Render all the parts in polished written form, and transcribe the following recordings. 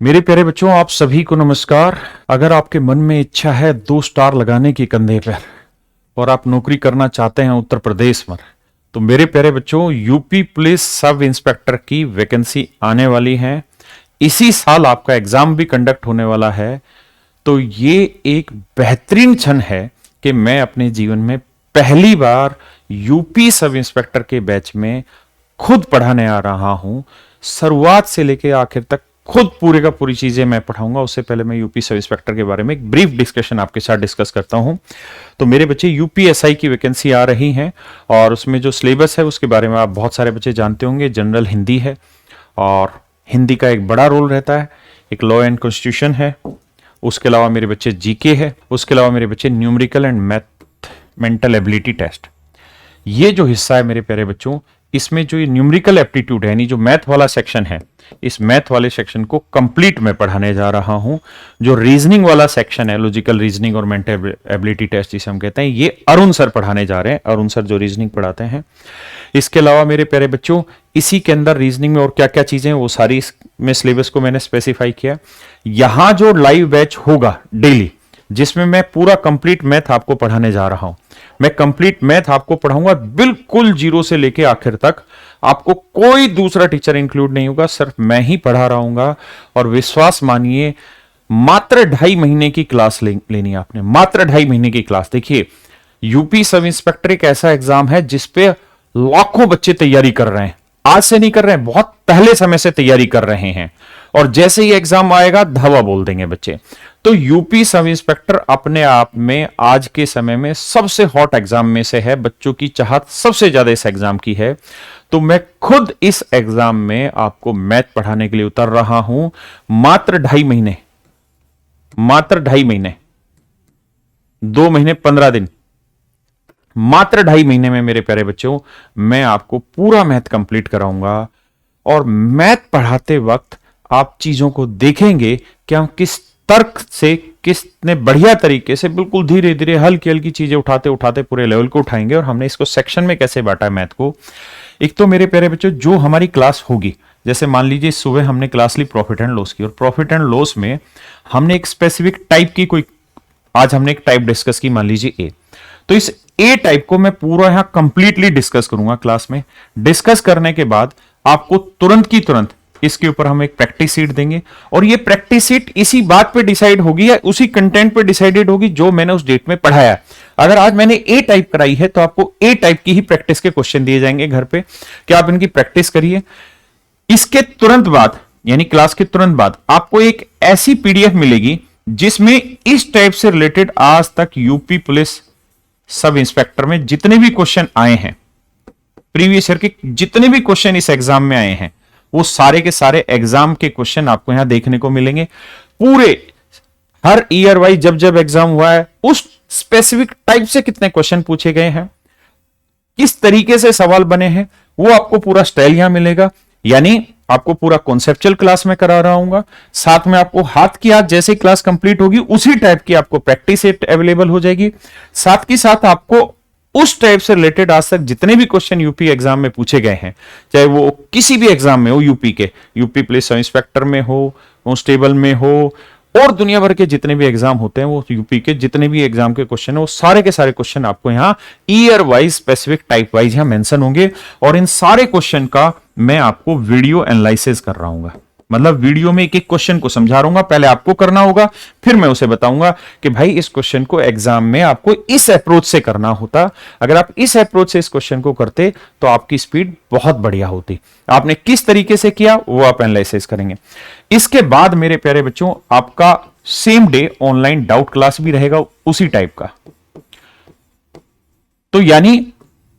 मेरे प्यारे बच्चों, आप सभी को नमस्कार। अगर आपके मन में इच्छा है 2 स्टार लगाने की कंधे पर और आप नौकरी करना चाहते हैं उत्तर प्रदेश में, तो मेरे प्यारे बच्चों, यूपी पुलिस सब इंस्पेक्टर की वैकेंसी आने वाली है। इसी साल आपका एग्जाम भी कंडक्ट होने वाला है। तो ये एक बेहतरीन क्षण है कि मैं अपने जीवन में पहली बार यूपी सब इंस्पेक्टर के बैच में खुद पढ़ाने आ रहा हूं। शुरुआत से लेकर आखिर तक खुद पूरे का पूरी चीजें मैं पढ़ाऊंगा। उससे पहले मैं यूपी सब इंस्पेक्टर के बारे में एक ब्रीफ डिस्कशन आपके साथ डिस्कस करता हूं। तो मेरे बच्चे, यूपीएसआई की वैकेंसी आ रही है और उसमें जो सिलेबस है उसके बारे में आप बहुत सारे बच्चे जानते होंगे। जनरल हिंदी है और हिंदी का एक बड़ा रोल रहता है। एक लॉ एंड कॉन्स्टिट्यूशन है। उसके अलावा मेरे बच्चे जीके है। उसके अलावा मेरे बच्चे numerical and mathematical ability test. ये जो हिस्सा है मेरे प्यारे बच्चों, इसमें जो ये न्यूमेरिकल एप्टीट्यूड है, यानी जो मैथ वाला सेक्शन है, इस मैथ वाले सेक्शन को कंप्लीट मैं पढ़ाने जा रहा हूं। जो रीजनिंग वाला सेक्शन है, लॉजिकल रीजनिंग और मेंटल एबिलिटी टेस्ट जिसे हम कहते हैं, ये अरुण सर पढ़ाने जा रहे हैं। अरुण सर जो रीजनिंग पढ़ाते हैं। इसके अलावा मेरे प्यारे बच्चों, इसी के अंदर रीजनिंग में और क्या क्या चीजें, वो सारी में सिलेबस को मैंने स्पेसिफाई किया। यहां जो लाइव बैच होगा डेली, जिसमें मैं पूरा कंप्लीट मैथ आपको पढ़ाने जा रहा हूं। मैं कंप्लीट मैथ आपको पढ़ाऊंगा बिल्कुल जीरो से लेके आखिर तक। आपको कोई दूसरा टीचर इंक्लूड नहीं होगा, सिर्फ मैं ही पढ़ा रहूंगा। और विश्वास मानिए, मात्र 2.5 महीने की क्लास लेनी है आपने, मात्र 2.5 महीने की क्लास। देखिए, यूपी सब इंस्पेक्टर एक ऐसा एग्जाम है जिसपे लाखों बच्चे तैयारी कर रहे हैं। आज से नहीं कर रहे हैं, बहुत पहले समय से तैयारी कर रहे हैं। और जैसे ही एग्जाम आएगा धावा बोल देंगे बच्चे। तो यूपी सब इंस्पेक्टर अपने आप में आज के समय में सबसे हॉट एग्जाम में से है। बच्चों की चाहत सबसे ज्यादा इस एग्जाम की है। तो मैं खुद इस एग्जाम में आपको मैथ पढ़ाने के लिए उतर रहा हूं। मात्र 2.5 महीने, मात्र 2.5 महीने, 2 महीने 15 दिन, मात्र 2.5 महीने में मेरे प्यारे बच्चों मैं आपको पूरा मैथ कंप्लीट कराऊंगा। और मैथ पढ़ाते वक्त आप चीजों को देखेंगे कि हम किस तर्क से, किसने बढ़िया तरीके से, बिल्कुल धीरे धीरे हल्की हल्की चीजें उठाते उठाते पूरे लेवल को उठाएंगे। और हमने इसको सेक्शन में कैसे बांटा है मैथ को। एक तो मेरे प्यारे बच्चों, जो हमारी क्लास होगी, जैसे मान लीजिए सुबह हमने क्लास ली प्रॉफिट एंड लॉस की, और प्रॉफिट एंड लॉस में हमने एक स्पेसिफिक टाइप की कोई, आज हमने एक टाइप डिस्कस की, मान लीजिए ए। तो इस ए टाइप को मैं पूरा यहां कंप्लीटली डिस्कस करूंगा क्लास में। डिस्कस करने के बाद आपको तुरंत की तुरंत इसके ऊपर हम एक प्रैक्टिस सीट देंगे। और ये प्रैक्टिस सीट इसी बात पे डिसाइड होगी या उसी कंटेंट पे डिसाइडेड होगी जो मैंने उस डेट में पढ़ाया। अगर आज मैंने ए टाइप कराई है तो आपको ए टाइप की ही प्रैक्टिस के क्वेश्चन दिए जाएंगे घर पे कि आप इनकी प्रैक्टिस करिए। इसके तुरंत बाद, यानी क्लास के तुरंत बाद, आपको एक ऐसी पीडीएफ मिलेगी जिसमें इस टाइप से रिलेटेड आज तक यूपी पुलिस सब इंस्पेक्टर में जितने भी क्वेश्चन आए हैं, प्रीवियस ईयर के जितने भी क्वेश्चन इस एग्जाम में आए हैं, वो सारे के सारे एग्जाम के क्वेश्चन आपको यहां देखने को मिलेंगे। पूरे हर ईयर वाइज जब जब एग्जाम हुआ है, उस स्पेसिफिक टाइप से कितने क्वेश्चन पूछे गए हैं, किस तरीके से सवाल बने हैं, वो आपको पूरा स्टाइल यहां मिलेगा। यानी आपको पूरा कॉन्सेप्चुअल क्लास में करा रहा हूं। साथ में आपको हाथ की हाथ जैसे क्लास कंप्लीट होगी उसी टाइप की आपको प्रैक्टिस सेट अवेलेबल हो जाएगी। साथ ही साथ आपको उस टाइप से रिलेटेड आज तक जितने भी क्वेश्चन यूपी एग्जाम में पूछे गए हैं, चाहे वो किसी भी एग्जाम में हो, यूपी के, यूपी पुलिस सब इंस्पेक्टर में हो, कांस्टेबल में हो, और दुनिया भर के जितने भी एग्जाम होते हैं, वो यूपी के जितने भी एग्जाम के क्वेश्चन है, वो सारे के सारे क्वेश्चन आपको यहाँ year wise, specific type wise यहाँ मेंशन होंगे। और इन सारे क्वेश्चन का मैं आपको वीडियो एनालिसिस कर रहा हूं। मतलब वीडियो में एक एक क्वेश्चन को समझा रहा हूं। पहले आपको करना होगा, फिर मैं उसे बताऊंगा कि भाई इस क्वेश्चन को एग्जाम में आपको इस अप्रोच से करना होता। अगर आप इस अप्रोच से इस क्वेश्चन को करते तो आपकी स्पीड बहुत बढ़िया होती। आपने किस तरीके से किया वो आप एनालिसिस करेंगे। इसके बाद मेरे प्यारे बच्चों, आपका same day online doubt class भी रहेगा उसी टाइप का। तो यानी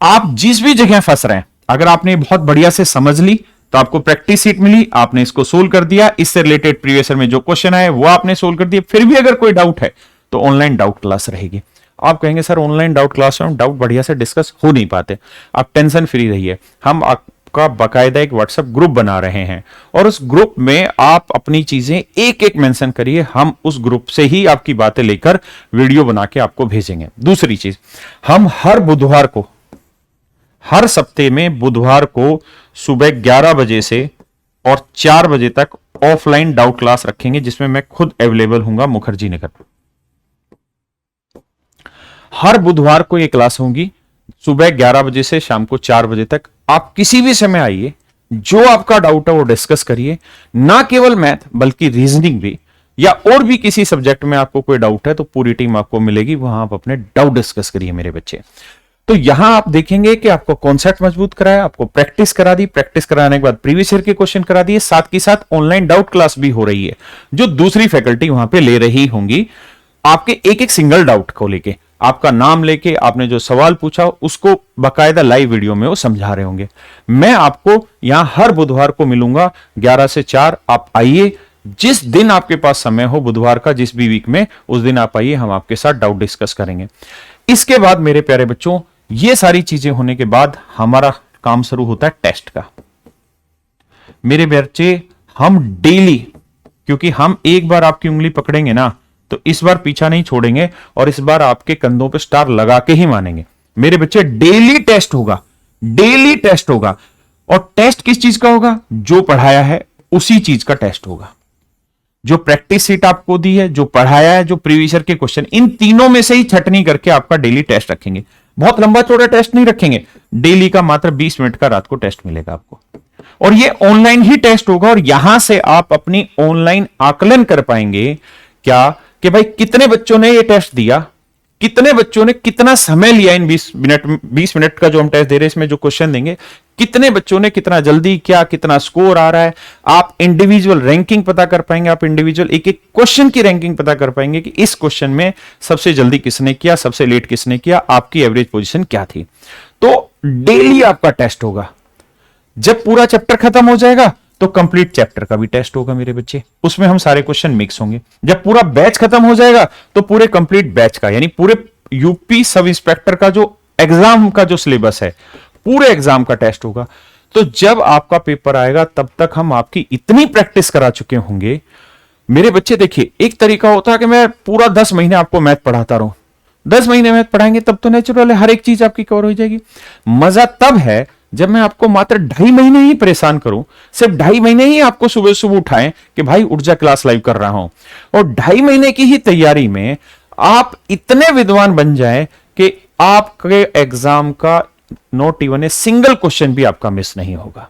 आप जिस भी जगह फंस रहे हैं, अगर आपने बहुत बढ़िया से समझ ली तो आपको प्रैक्टिस सीट मिली, आपने इसको सोल्व कर दिया, इससे रिलेटेड प्रीवियस ईयर में जो क्वेश्चन आए वो आपने सोल्व कर दिया। फिर भी अगर कोई डाउट है तो ऑनलाइन डाउट क्लास रहेगी। आप कहेंगे सर ऑनलाइन डाउट क्लास में डाउट बढ़िया से डिस्कस हो नहीं पाते। आप टेंशन फ्री रहिए, हम आपका बाकायदा एक व्हाट्सएप ग्रुप बना रहे हैं और उस ग्रुप में आप अपनी चीजें एक एक मेंशन करिए। हम उस ग्रुप से ही आपकी बातें लेकर वीडियो बना के आपको भेजेंगे। दूसरी चीज, हम हर बुधवार को, हर सप्ताह में बुधवार को सुबह 11 बजे से और 4 बजे तक ऑफलाइन डाउट क्लास रखेंगे जिसमें मैं खुद अवेलेबल हूंगा मुखर्जी नगर। हर बुधवार को ये क्लास होगी सुबह 11 बजे से शाम को 4 बजे तक। आप किसी भी समय आइए, जो आपका डाउट है वो डिस्कस करिए। ना केवल मैथ बल्कि रीजनिंग भी, या और भी किसी सब्जेक्ट में आपको कोई डाउट है तो पूरी टीम आपको मिलेगी, वहां आप अपने डाउट डिस्कस करिए मेरे बच्चे। तो यहां आप देखेंगे कि आपको कॉन्सेप्ट मजबूत कराया, आपको प्रैक्टिस करा दी, प्रैक्टिस कराने के बाद प्रीवियस ईयर के क्वेश्चन करा दिए, साथ ही साथ ऑनलाइन डाउट क्लास भी हो रही है जो दूसरी फैकल्टी वहां पे ले रही होंगी। आपके एक एक सिंगल डाउट को लेके, आपका नाम लेके आपने जो सवाल पूछा उसको बकायदा लाइव वीडियो में वो समझा रहे होंगे। मैं आपको यहां हर बुधवार को मिलूंगा 11 से 4। आप आइए, जिस दिन आपके पास समय हो बुधवार का, जिस भी वीक में, उस दिन आप आइए, हम आपके साथ डाउट डिस्कस करेंगे। इसके बाद मेरे प्यारे बच्चों, ये सारी चीजें होने के बाद हमारा काम शुरू होता है टेस्ट का। मेरे बच्चे, हम डेली, क्योंकि हम एक बार आपकी उंगली पकड़ेंगे ना तो इस बार पीछा नहीं छोड़ेंगे और इस बार आपके कंधों पे स्टार लगा के ही मानेंगे। मेरे बच्चे, डेली टेस्ट होगा, डेली टेस्ट होगा। और टेस्ट किस चीज का होगा? जो पढ़ाया है उसी चीज का टेस्ट होगा। जो प्रैक्टिस सीट आपको दी है, जो पढ़ाया है, जो प्रीवियस ईयर के क्वेश्चन, इन तीनों में से ही छटनी करके आपका डेली टेस्ट रखेंगे। बहुत लंबा चौड़ा टेस्ट नहीं रखेंगे, डेली का मात्र 20 मिनट का रात को टेस्ट मिलेगा आपको। और ये ऑनलाइन ही टेस्ट होगा और यहां से आप अपनी ऑनलाइन आकलन कर पाएंगे क्या कि भाई कितने बच्चों ने ये टेस्ट दिया, कितने बच्चों ने कितना समय लिया इन 20 मिनट का जो हम टेस्ट दे रहे हैं, इसमें जो क्वेश्चन देंगे, कितने बच्चों ने कितना जल्दी किया, कितना स्कोर आ रहा है। आप इंडिविजुअल रैंकिंग पता कर पाएंगे, आप इंडिविजुअल एक एक क्वेश्चन की रैंकिंग पता कर पाएंगे कि इस क्वेश्चन में सबसे जल्दी किसने किया, सबसे लेट किसने किया, आपकी एवरेज पोजीशन क्या थी। तो डेली आपका टेस्ट होगा। जब पूरा चैप्टर खत्म हो जाएगा तो कंप्लीट चैप्टर का भी टेस्ट होगा मेरे बच्चे, उसमें हम सारे क्वेश्चन मिक्स होंगे। जब पूरा बैच खत्म हो जाएगा तो पूरे कंप्लीट बैच का, यानी पूरे यूपी सब इंस्पेक्टर का जो एग्जाम का जो सिलेबस है, पूरे एग्जाम का टेस्ट होगा। तो जब आपका पेपर आएगा तब तक हम आपकी इतनी प्रैक्टिस करा चुके होंगे मेरे बच्चे। देखिए, एक तरीका होता है कि मैं पूरा 10 महीने आपको मैथ पढ़ाता रहूं। 10 महीने मैथ पढ़ाएंगे तब तो नेचुरल है, हर एक चीज आपकी कवर हो जाएगी। मजा तब है जब मैं आपको मात्र 2.5 महीने ही परेशान करूं, सिर्फ 2.5 महीने ही आपको सुबह सुबह उठाएं कि भाई उठ जा, क्लास लाइव कर रहा हूं। और 2.5 महीने की ही तैयारी में आप इतने विद्वान बन जाएं कि आपके एग्जाम का not even a single question भी आपका मिस नहीं होगा।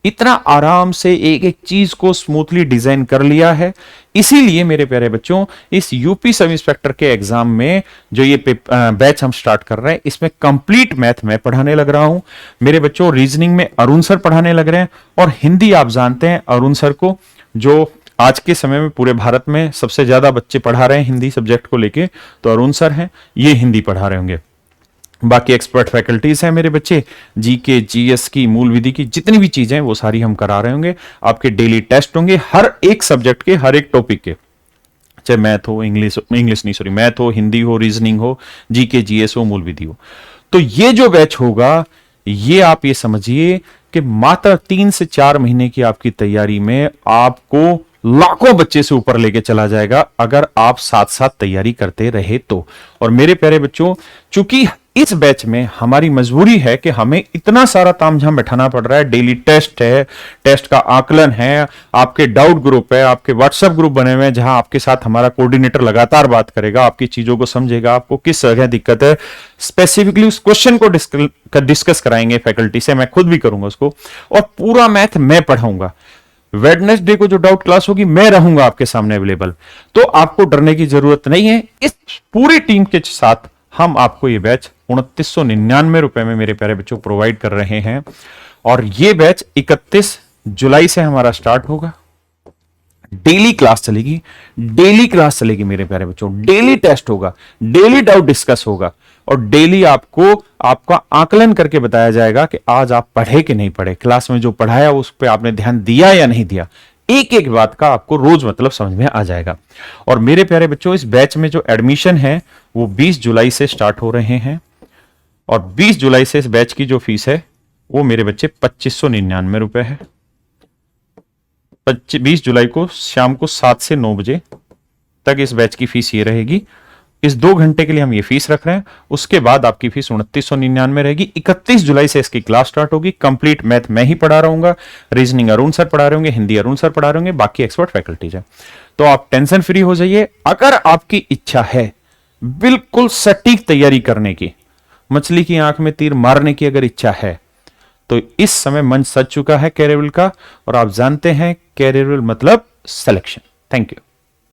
इतना आराम से एक एक चीज को स्मूथली डिजाइन कर लिया है। इसीलिए मेरे प्यारे बच्चों, इस यूपी सब इंस्पेक्टर के एग्जाम में जो ये बैच हम स्टार्ट कर रहे हैं, इसमें कंप्लीट मैथ मैं पढ़ाने लग रहा हूं मेरे बच्चों। रीजनिंग में अरुण सर पढ़ाने लग रहे हैं और हिंदी आप जानते हैं अरुण सर को, जो आज के समय में पूरे भारत में सबसे ज्यादा बच्चे पढ़ा रहे हैं हिंदी सब्जेक्ट को लेके, तो अरुण सर हैं, ये हिंदी पढ़ा रहे होंगे। बाकी एक्सपर्ट फैकल्टीज हैं मेरे बच्चे, जीके जीएस की, मूल विधि की जितनी भी चीजें वो सारी हम करा रहे होंगे। आपके डेली टेस्ट होंगे हर एक सब्जेक्ट के, हर एक टॉपिक के, चाहे मैथ हो, मैथ हो, हिंदी हो, रीजनिंग हो, जीके जीएस हो, मूल विधि हो। तो ये जो बैच होगा, ये आप ये समझिए कि मात्र 3 से 4 महीने की आपकी तैयारी में आपको लाखों बच्चे से ऊपर लेके चला जाएगा, अगर आप साथ साथ तैयारी करते रहे तो। और मेरे प्यारे बच्चों, चूंकि इस बैच में हमारी मजबूरी है कि हमें इतना सारा तामझाम बैठाना पड़ रहा है, डेली टेस्ट है, टेस्ट का आकलन है, आपके डाउट ग्रुप है, आपके व्हाट्सएप ग्रुप बने हुए हैं जहां आपके साथ हमारा कोऑर्डिनेटर लगातार बात करेगा, आपकी चीजों को समझेगा, आपको किस जगह दिक्कत है स्पेसिफिकली उस क्वेश्चन को डिस्कस कराएंगे फैकल्टी से, मैं खुद भी करूंगा उसको, और पूरा मैथ मैं पढ़ाऊंगा। वेडनेसडे को जो डाउट क्लास होगी मैं रहूंगा आपके सामने अवेलेबल, तो आपको डरने की जरूरत नहीं है। इस पूरी टीम के साथ हम आपको ये बैच 2999 रुपए में मेरे प्यारे बच्चों प्रोवाइड कर रहे हैं। और ये बैच 31 जुलाई से हमारा स्टार्ट होगा। डेली क्लास चलेगी, डेली क्लास चलेगी मेरे प्यारे बच्चों, डेली टेस्ट होगा, डेली डाउट डिस्कस होगा और डेली आपको आपका आकलन करके बताया जाएगा कि आज आप पढ़े कि नहीं पढ़े, क्लास में जो पढ़ाया उस पर आपने ध्यान दिया या नहीं दिया। एक एक बात का आपको रोज मतलब समझ में आ जाएगा। और मेरे प्यारे बच्चों, इस बैच में जो एडमिशन है वो 20 जुलाई से स्टार्ट हो रहे हैं और 20 जुलाई से इस बैच की जो फीस है वो मेरे बच्चे 2599 रुपए है। 20 जुलाई को शाम को 7 से 9 बजे तक इस बैच की फीस ये रहेगी इस 2 घंटे के लिए हम ये फीस रख रहे हैं। उसके बाद आपकी फीस 2999 रहेगी। 31 जुलाई से इसकी क्लास स्टार्ट होगी। कंप्लीट मैथ मैं ही पढ़ा रहा हूँ, रीजनिंग अरुण सर पढ़ा रहे होंगे, हिंदी अरुण सर पढ़ा रहे होंगे, बाकी एक्सपर्ट फैकल्टीज है। तो आप टेंशन फ्री हो जाइए। अगर आपकी इच्छा है बिल्कुल सटीक तैयारी करने की, मछली की आंख में तीर मारने की अगर इच्छा है, तो इस समय मंच सज चुका है कैरियर का, और आप जानते हैं कैरियर मतलब सिलेक्शन। Thank you.